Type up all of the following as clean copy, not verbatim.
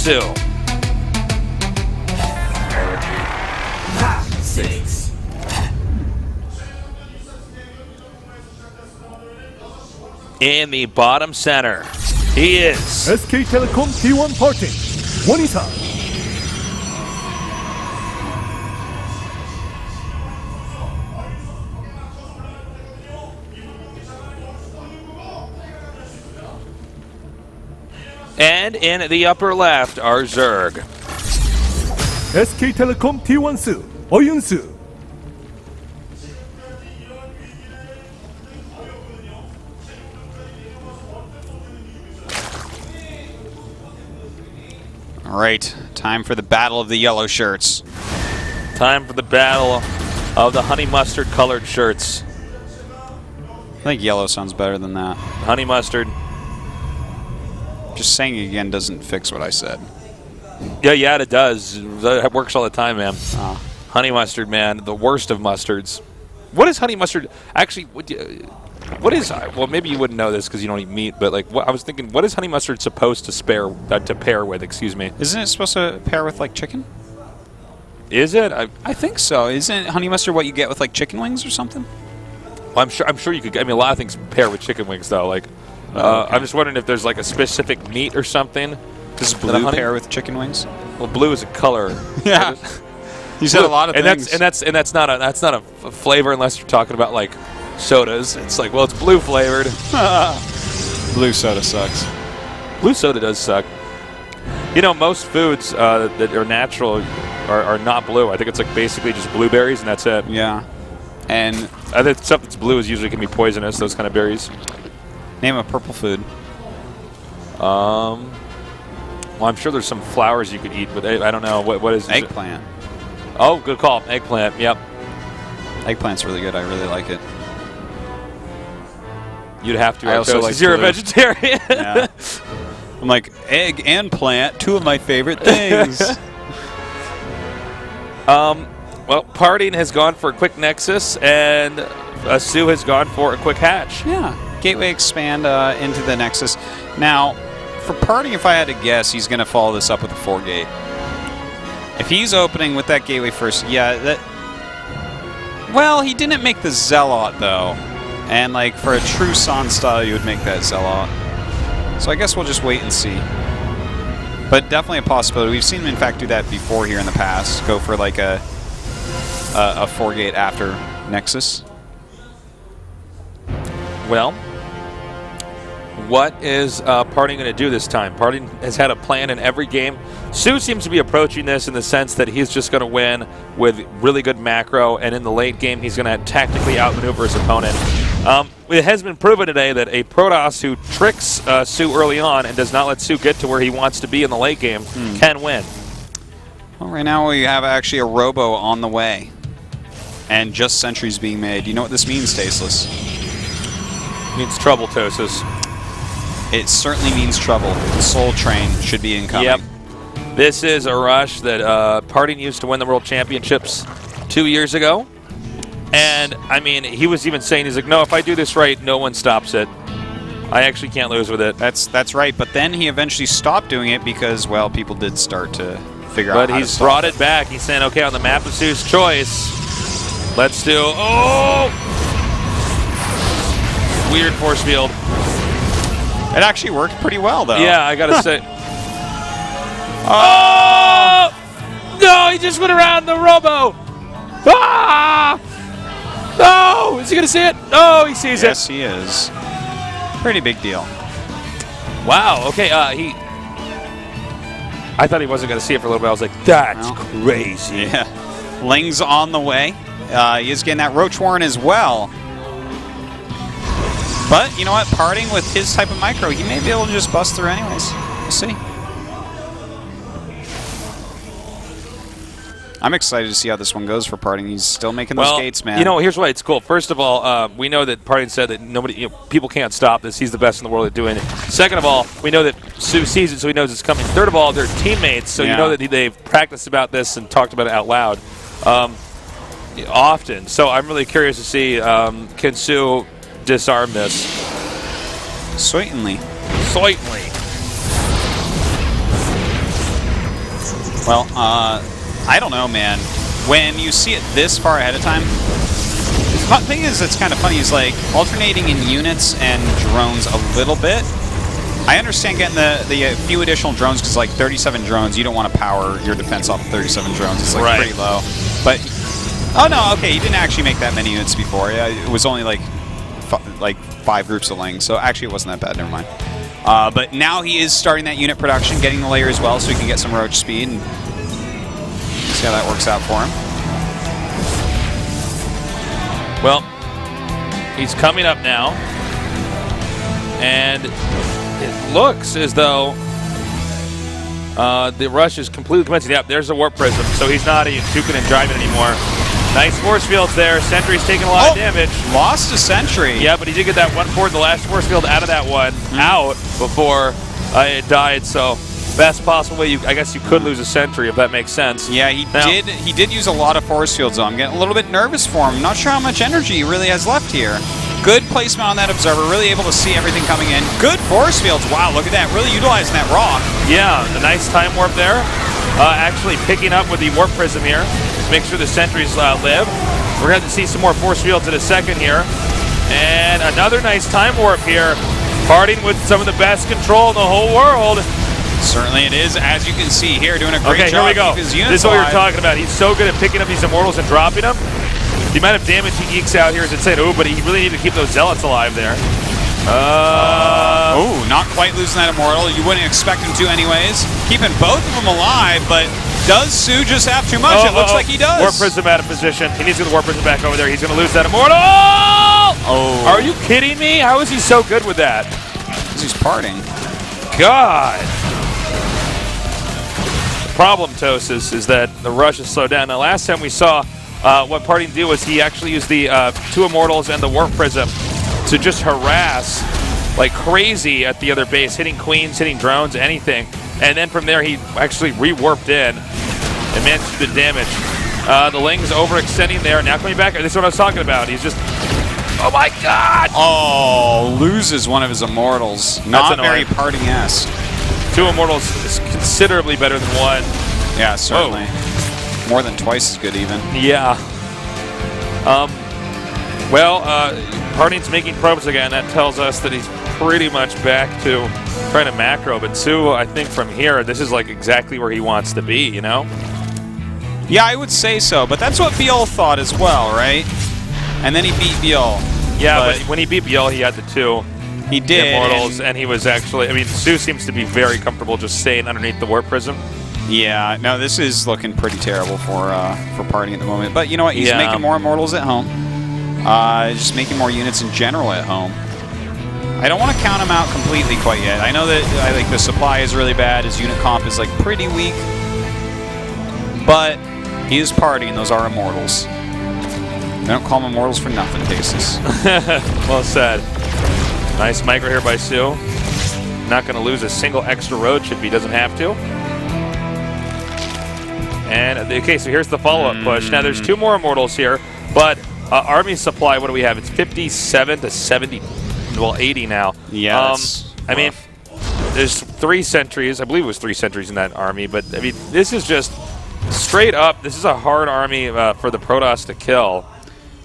Sue. In the bottom center, he is SK Telecom T1 Party, Wanisa. And in the upper left are Zerg. SK Telecom T1 Su, Oyun Su. All right, time for the battle of the yellow shirts. Time for the battle of the honey mustard colored shirts. I think yellow sounds better than that. Honey mustard. Just saying it again doesn't fix what I said. Yeah, it does. It works all the time, man. Oh. Honey mustard, man, the worst of mustards. What is honey mustard? Actually, what is? Well, maybe you wouldn't know this because you don't eat meat. But like, I was thinking, what is honey mustard supposed to pair with? Excuse me. Isn't it supposed to pair with like chicken? Is it? I think so. Isn't honey mustard what you get with like chicken wings or something? Well, I'm sure you could. I mean, a lot of things pair with chicken wings, though. Like, okay. I'm just wondering if there's like a specific meat or something. Does blue pair with chicken wings? Well, blue is a color. Yeah. You said a lot of things. And that's not a flavor unless you're talking about like sodas. It's like, well, it's blue flavored. Blue soda sucks. Blue soda does suck. You know, most foods that are natural are not blue. I think it's like basically just blueberries and that's it. Yeah. And I think stuff that's blue is usually can be poisonous. Those kind of berries. Name a purple food. Well, I'm sure there's some flowers you could eat, but I don't know. What is eggplant? Oh, good call. Eggplant. Yep. Eggplant's really good. I really like it. You'd have to. I also like you're a blue. vegetarian. Yeah. I'm like egg and plant, two of my favorite things. Well, Parting has gone for a quick Nexus, and Sue has gone for a quick hatch. Yeah. Gateway expand into the Nexus. Now, for Parting, if I had to guess, he's going to follow this up with a 4-gate. If he's opening with that gateway first, yeah. Well, he didn't make the Zealot, though. And, like, for a true San style, you would make that Zealot. So I guess we'll just wait and see. But definitely a possibility. We've seen him, in fact, do that before here in the past. Go for, like, a 4-gate after Nexus. Well, what is Parting going to do this time? Parting has had a plan in every game. Sue seems to be approaching this in the sense that he's just going to win with really good macro, and in the late game, he's going to tactically outmaneuver his opponent. It has been proven today that a Protoss who tricks Sue early on and does not let Sue get to where he wants to be in the late game can win. Well, right now we have actually a Robo on the way, and just sentries being made. You know what this means, Tasteless? It means trouble, Tosis. It certainly means trouble. The Soul Train should be incoming. Yep. This is a rush that Parting used to win the World Championships 2 years ago. And, I mean, he was even saying, he's like, no, if I do this right, no one stops it. I actually can't lose with it. That's right. But then he eventually stopped doing it because, well, people did start to figure out how to stop it. But he's brought it back. He's saying, okay, on the map of Sue's choice, let's do... Oh! Weird force field. It actually worked pretty well, though. Yeah, I gotta say. Oh! No, he just went around the Robo. Ah! No! Is he gonna see it? Oh, he sees it. Yes, he is. Pretty big deal. Wow. Okay. I thought he wasn't gonna see it for a little bit. I was like, that's crazy. Yeah. Ling's on the way. He is getting that Roach Warren as well. But, you know what? Parting with his type of micro, he may be able to just bust through anyways. We'll see. I'm excited to see how this one goes for Parting. He's still making those gates, man. You know, here's why it's cool. First of all, we know that Parting said that people can't stop this. He's the best in the world at doing it. Second of all, we know that Sue sees it, so he knows it's coming. Third of all, they're teammates, so you know that they've practiced about this and talked about it out loud often. So I'm really curious to see, can Sue disarm this? Certainly. Certainly. Well, I don't know, man. When you see it this far ahead of time, the thing is, it's kind of funny. Is like alternating in units and drones a little bit. I understand getting the few additional drones because like 37 drones, you don't want to power your defense off of 37 drones. It's like pretty low. But oh no, okay, he didn't actually make that many units before. Yeah, it was only like 5 groups of lings, so actually it wasn't that bad. Never mind. But now he is starting that unit production, getting the layer as well, so he can get some roach speed. And see how that works out for him. Well, he's coming up now, and it looks as though the rush is completely commencing. Yep, there's a warp prism, so he's not juking and driving anymore. Nice force fields there. Sentry's taking a lot of damage. Lost a sentry. Yeah, but he did get that 1-4, the last force field out of that one, out before it died. So best possible way, I guess you could lose a sentry if that makes sense. Yeah, he did use a lot of force fields, though. I'm getting a little bit nervous for him. Not sure how much energy he really has left here. Good placement on that observer, really able to see everything coming in. Good force fields. Wow, look at that. Really utilizing that rock. Yeah, the nice time warp there. Actually picking up with the warp prism here. Make sure the sentries live. We're going to see some more force fields in a second here. And another nice time warp here. Parting with some of the best control in the whole world. Certainly it is, as you can see here, doing a great job. Here we go. This is what we were talking about. He's so good at picking up these immortals and dropping them. The amount of damage he ekes out here is insane. Oh, but he really needed to keep those zealots alive there. Oh, not quite losing that immortal. You wouldn't expect him to anyways. Keeping both of them alive, but does Sue just have too much? It looks like he does. Warp prism out of position. He needs to get the warp prism back over there. He's going to lose that immortal. Oh. Are you kidding me? How is he so good with that? Because he's parting. God. The problem, Tosis, is that the rush is slowed down. Now, last time we saw what parting did was he actually used the 2 immortals and the warp prism to just harass like crazy at the other base, hitting queens, hitting drones, anything. And then from there, he actually re-warped in and managed to do damage. The Ling's overextending there. Now coming back. This is what I was talking about. He's just... Oh, my God! Oh, loses one of his immortals. Not very parting-esque. 2 immortals is considerably better than 1. Yeah, certainly. Whoa. More than twice as good, even. Yeah. Parting's making probes again. That tells us that he's pretty much back to trying to macro. But Sue, I think from here, this is like exactly where he wants to be, you know? Yeah, I would say so. But that's what Biel thought as well, right? And then he beat Biel. Yeah, but when he beat Biel, he had the 2. He did. Immortals, and he was actually... I mean, Sue seems to be very comfortable just staying underneath the warp prism. Yeah, no, this is looking pretty terrible for Parting at the moment. But you know what? He's making more immortals at home. Just making more units in general at home. I don't want to count him out completely quite yet. I know that the supply is really bad. His unit comp is like pretty weak. But he is Parting, and those are immortals. They don't call them immortals for nothing, Cases. Well said. Nice micro here by Sue. Not going to lose a single extra roach if he doesn't have to. And okay, so here's the follow-up push. Now there's 2 more immortals here, but army supply, what do we have? It's 57 to 70, well 80 now. Yeah. I mean, there's 3 sentries. I believe it was 3 sentries in that army, but I mean, this is just straight up. This is a hard army for the Protoss to kill.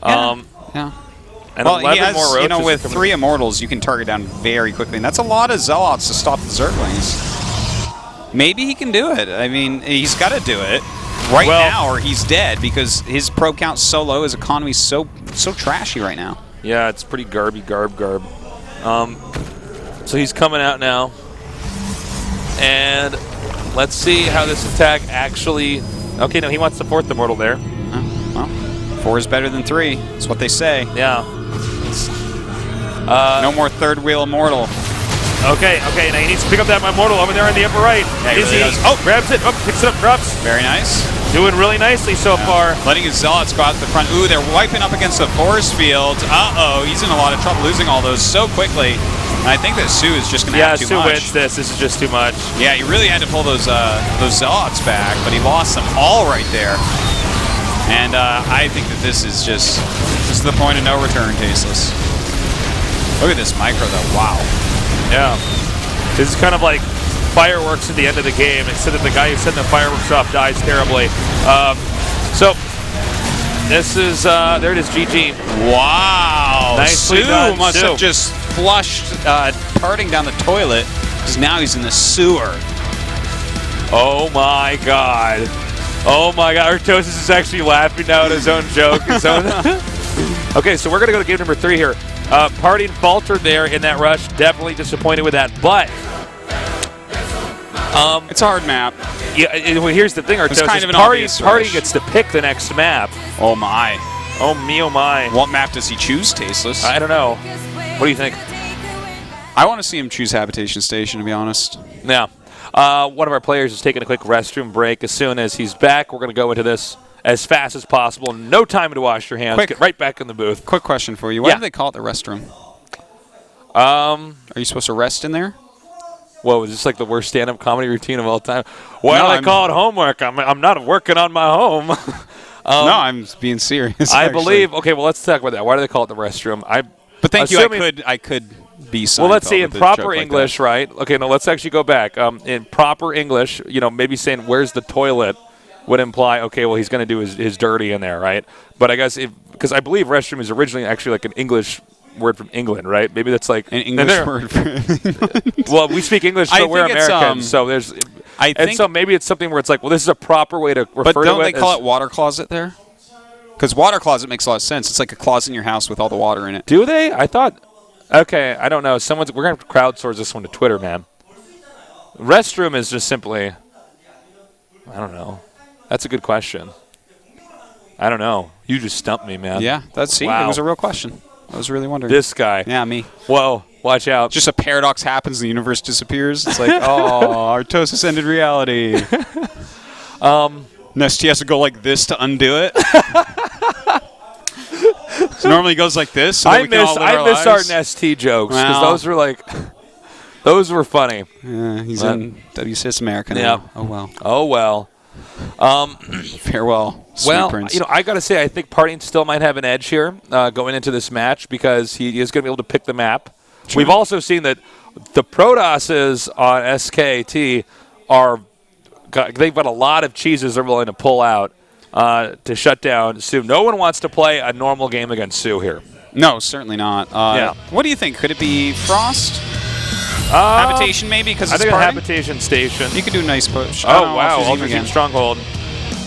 Yeah. And well, he has, more you know, with 3 immortals, you can target down very quickly, and that's a lot of zealots to stop the Zerglings. Maybe he can do it. I mean, he's got to do it right now, or he's dead because his probe count's so low, his economy's so trashy right now. Yeah, it's pretty garb. So he's coming out now, and let's see how this attack actually. Okay, no, he wants the 4th immortal there. Well, 4 is better than 3. That's what they say. Yeah. No more 3rd wheel immortal. Okay, now he needs to pick up that immortal over there in the upper right. Yeah, he really does. Oh, grabs it. Oh, picks it up, drops. Very nice. Doing really nicely so far. Letting his zealots go out to the front. Ooh, they're wiping up against the force fields. Uh-oh, he's in a lot of trouble losing all those so quickly. And I think that Sue is just going to have too much. Yeah, Sue wins this. This is just too much. Yeah, he really had to pull those zealots back, but he lost them all right there. And I think that this is the point of no return, Tasteless. Look at this micro, though. Wow. Yeah. This is kind of like fireworks at the end of the game instead of the guy who's setting the fireworks off dies terribly. So this is, there it is, GG. Wow. Nicely Sue done, must Sue. have just flushed parting down the toilet because now he's in the sewer. Oh my God. Oh my God. Artosis is actually laughing now at his own joke. Okay, so we're going to go to game number 3 here. Parting faltered there in that rush. Definitely disappointed with that. But it's a hard map. yeah, well, here's the thing, Artosis. It's kind of an Party obvious rush. gets to pick the next map. Oh my. Oh me, oh my. What map does he choose, Tasteless? I don't know. What do you think? I want to see him choose Habitation Station, to be honest. Now, one of our players is taking a quick restroom break. As soon as he's back, we're going to go into this as fast as possible. No time to wash your hands. Quick. Get right back in the booth. Quick question for you. Why Yeah. do they call it the restroom? Are Are you supposed to rest in there? Whoa, is this like the worst stand-up comedy routine of all time? Why No, do they call it homework? I'm not working on my home. No, I'm being serious. I actually. believe. Okay, well, let's talk about that. Why do they call it the restroom? But thank assuming- you. I could be. Well, let's Seinfeld see in with a proper joke like English, that. right? Okay, no, let's actually go back. In proper English, maybe saying "where's the toilet" would imply, okay, well, he's going to do his dirty in there, right? But I guess because I believe restroom is originally actually like an English word from England, right? Maybe that's like An English word for Well, we speak English, I but we're think it's, Americans, so there's. So maybe it's something where it's like, well, this is a proper way to refer to it. But don't they call it water closet there? Because water closet makes a lot of sense. It's like a closet in your house with all the water in it. Do they? I thought. Okay, I don't know. We're gonna have to crowdsource this one to Twitter, man. Restroom is just simply. I don't know. That's a good question. I don't know. You just stumped me, man. Yeah, it Wow. was a real question. I was really wondering. This guy. Yeah, me. Whoa, watch out. Just a paradox happens, the universe disappears. It's like, oh, Artosis ended reality. Next, he has to go like this to undo it. So normally he goes like this. So that we can all live our miss our lives. NST jokes because Well. those were like, those were funny. Yeah, he's in WCS America now. Yeah. Oh well. Oh well. Farewell, sweet prince. I gotta say, I think Parting still might have an edge here going into this match because he is going to be able to pick the map. True. We've also seen that the Protosses on SKT they've got a lot of cheeses they're willing to pull out to shut down Sue. No one wants to play a normal game against Sue here. No, certainly not. Yeah. What do you think? Could it be Frost? Habitation maybe because I it's think a Parting? Habitation Station. You could do a nice push. Oh wow, Ultra Team Stronghold.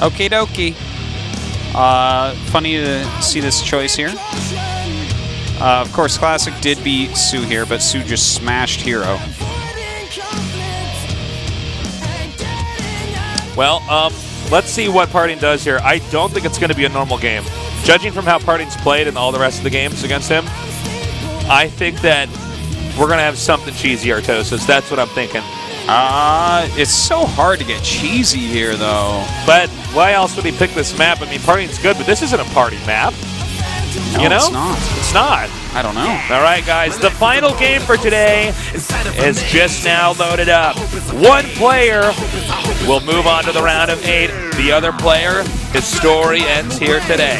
Okie dokie. Funny to see this choice here. Of course, Classic did beat Sue here, but Sue just smashed Hero. Well, let's see what Parting does here. I don't think it's going to be a normal game. Judging from how Parting's played in all the rest of the games against him, I think that we're going to have something cheesy, Artosis. That's what I'm thinking. It's so hard to get cheesy here, though. But why else would he pick this map? I mean, Parting's good, but this isn't a party map. No, you know? it's not. It's not. I don't know. All right, guys. The final game for today is just now loaded up. One player will move on to the round of 8. The other player, his story ends here today.